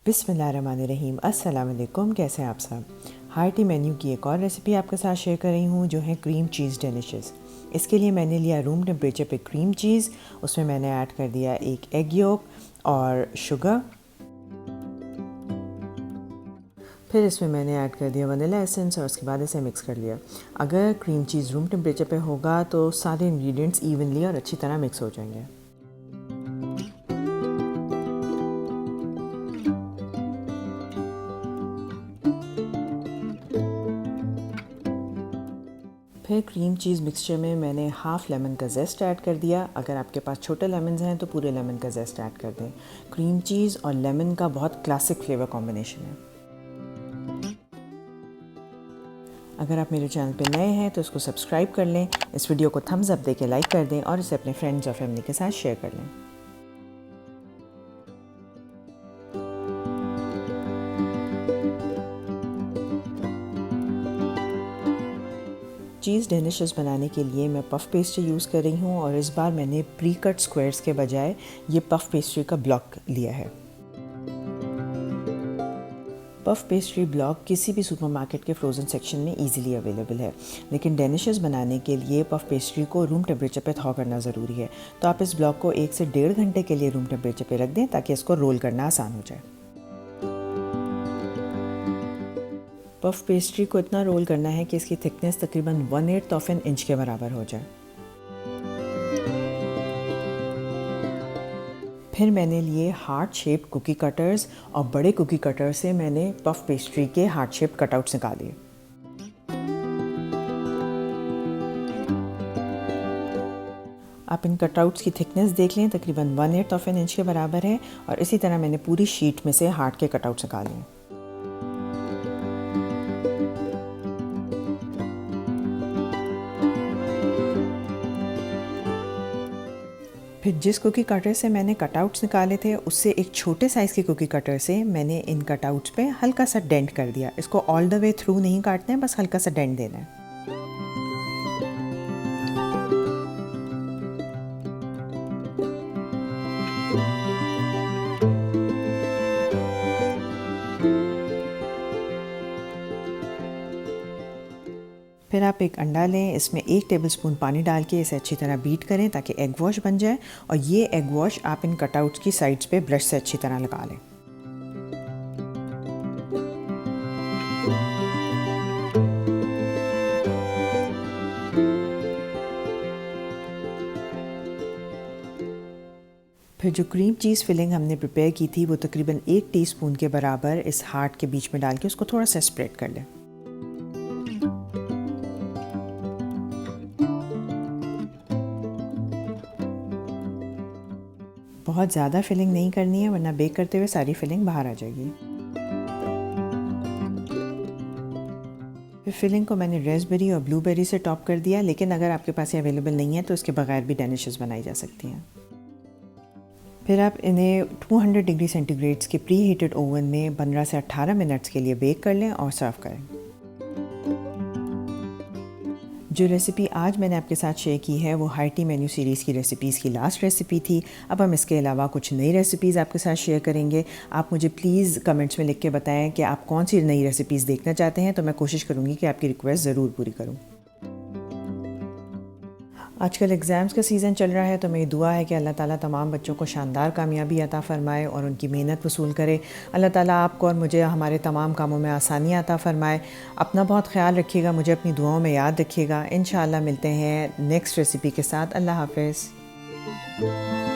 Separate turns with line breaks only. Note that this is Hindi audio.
बिस्मिल्लाहिर्रहमानिर्रहीम। अस्सलाम वालेकुम। कैसे हैं आप सब? हार्टी मेन्यू की एक और रेसिपी आपके साथ शेयर कर रही हूँ जो है क्रीम चीज़ डिलिशियस। इसके लिए मैंने लिया रूम टेम्परेचर पे क्रीम चीज़। उसमें मैंने ऐड कर दिया एक एग योक और शुगर। फिर इसमें मैंने ऐड कर दिया वनीला एसेंस और उसके बाद इसे मिक्स कर लिया। अगर क्रीम चीज़ रूम टेम्परेचर पे होगा तो सारे इंग्रेडिएंट्स इवनली और अच्छी तरह मिक्स हो जाएंगे। फिर क्रीम चीज़ मिक्सचर में मैंने हाफ़ लेमन का जेस्ट ऐड कर दिया। अगर आपके पास छोटे लेमन्स हैं तो पूरे लेमन का जेस्ट ऐड कर दें। क्रीम चीज़ और लेमन का बहुत क्लासिक फ्लेवर कॉम्बिनेशन है। अगर आप मेरे चैनल पे नए हैं तो इसको सब्सक्राइब कर लें, इस वीडियो को थम्स अप देके लाइक कर दें और इसे अपने फ्रेंड्स और फैमिली के साथ शेयर कर लें। चीज़ डिलिशियस बनाने के लिए मैं पफ़ पेस्ट्री यूज़ कर रही हूँ और इस बार मैंने प्री कट स्क्वायर्स के बजाय ये पफ़ पेस्ट्री का ब्लॉक लिया है। पफ़ पेस्ट्री ब्लॉक किसी भी सुपरमार्केट के फ्रोज़न सेक्शन में इजीली अवेलेबल है, लेकिन डिलिशियस बनाने के लिए पफ़ पेस्ट्री को रूम टेम्परेचर पे थॉ करना ज़रूरी है। तो आप इस ब्लॉक को 1 से 1.5 घंटे के लिए रूम टेम्परेचर पे रख दें ताकि इसको रोल करना आसान हो जाए। पफ़ पेस्ट्री को इतना रोल करना है कि इसकी थिकनेस तकरीबन 1/8 ऑफ एन इंच के बराबर हो जाए। फिर मैंने लिए हार्ट शेप कुकी कटर्स और बड़े कुकी कटर से मैंने पफ़ पेस्ट्री के हार्ट शेप कटआउट्स निकाले। आप इन कटआउट्स की थिकनेस देख लें, तकरीबन 1/8 ऑफ एन इंच के बराबर है और इसी तरह मैंने पूरी शीट में से हार्ट के कटआउट्स निकाले हैं। फिर जिस कुकी कटर से मैंने कटआउट्स निकाले थे उससे एक छोटे साइज़ के कुकी कटर से मैंने इन कटआउट्स पे हल्का सा डेंट कर दिया। इसको ऑल द वे थ्रू नहीं काटना है, बस हल्का सा डेंट देना है। फिर आप एक अंडा लें, इसमें 1 टेबलस्पून पानी डाल के इसे अच्छी तरह बीट करें ताकि एग वॉश बन जाए और ये एग वॉश आप इन कटआउट्स की साइड्स पे ब्रश से अच्छी तरह लगा लें। फिर जो क्रीम चीज़ फिलिंग हमने प्रिपेयर की थी वो तकरीबन 1 टीस्पून के बराबर इस हार्ट के बीच में डाल के उसको थोड़ा सा स्प्रेड कर लें। बहुत ज़्यादा फिलिंग नहीं करनी है वरना बेक करते हुए सारी फिलिंग बाहर आ जाएगी। फिर फिलिंग को मैंने रेसबेरी और ब्लूबेरी से टॉप कर दिया, लेकिन अगर आपके पास ये अवेलेबल नहीं है तो इसके बगैर भी डिलिशियस बनाई जा सकती हैं। फिर आप इन्हें 200 डिग्री सेंटीग्रेड्स के प्री हीटेड ओवन में 15 से 18 मिनट्स के लिए बेक कर लें और सर्व करें। जो रेसिपी आज मैंने आपके साथ शेयर की है वो हार्टी मेन्यू सीरीज़ की रेसिपीज़ की लास्ट रेसिपी थी। अब हम इसके अलावा कुछ नई रेसिपीज़ आपके साथ शेयर करेंगे। आप मुझे प्लीज़ कमेंट्स में लिख के बताएं कि आप कौन सी नई रेसिपीज़ देखना चाहते हैं, तो मैं कोशिश करूँगी कि आपकी रिक्वेस्ट ज़रूर पूरी करूँ। आजकल एग्ज़ाम्स का सीज़न चल रहा है तो मेरी दुआ है कि अल्लाह ताला तमाम बच्चों को शानदार कामयाबी अता फ़रमाए और उनकी मेहनत वसूल करे। अल्लाह ताला आपको और मुझे हमारे तमाम कामों में आसानियाँ अता फ़रमाए। अपना बहुत ख्याल रखिएगा, मुझे अपनी दुआओं में याद रखिएगा। इंशाअल्लाह मिलते हैं नेक्स्ट रेसिपी के साथ। अल्लाह हाफ़िज़।